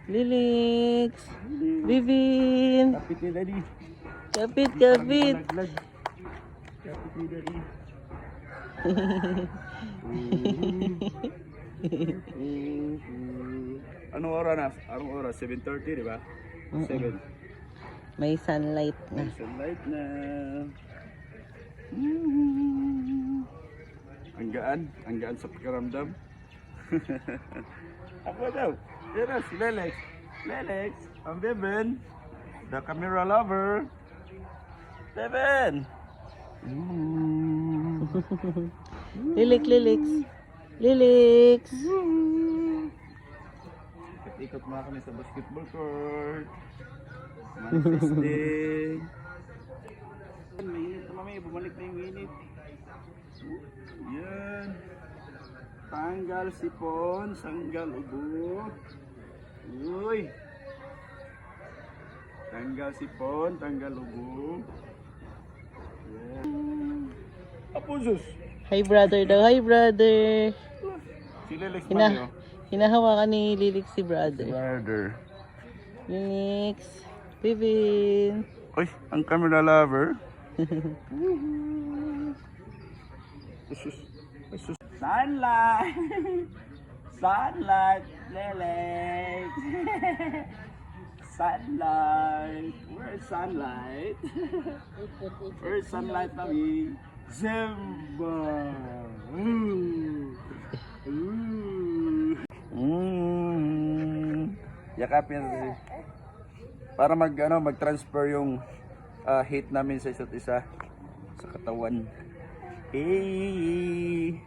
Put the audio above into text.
Lilix. Vivin. Kapit ni Daddy. Kapit, kapit. Kapit ni Daddy. Anong oras na? Anong oras? 7:30, di ba? 7. May sunlight na. Sunlight na. Ang gaan sa pakiramdam. Ako daw. Yan na, si Lelex. Lelex, ang Beben. The camera lover. Beben. Lilix, Lilix. Lilix. Ikot mga kami sa basketball court. Manifesting. Mainit na mami, bumalik na yung init. Yan. Tanggal sipon, sanggal ubo. Uy. Tanggal sipon, tanggal ubo. Yan. Apusos. Hi brother daw, hi brother. Si Lelex Mario. Hinahawakan ni Lilix si brother. Brother. Lilix. Vivin. Uy, ang camera lover. Sunlight! Sunlight, Lelex! Sunlight! Where's sunlight? Where's sunlight, mami? Zimba! Yakapin natin. Para mag-transfer yung heat namin sa isa't isa sa katawan. Hey!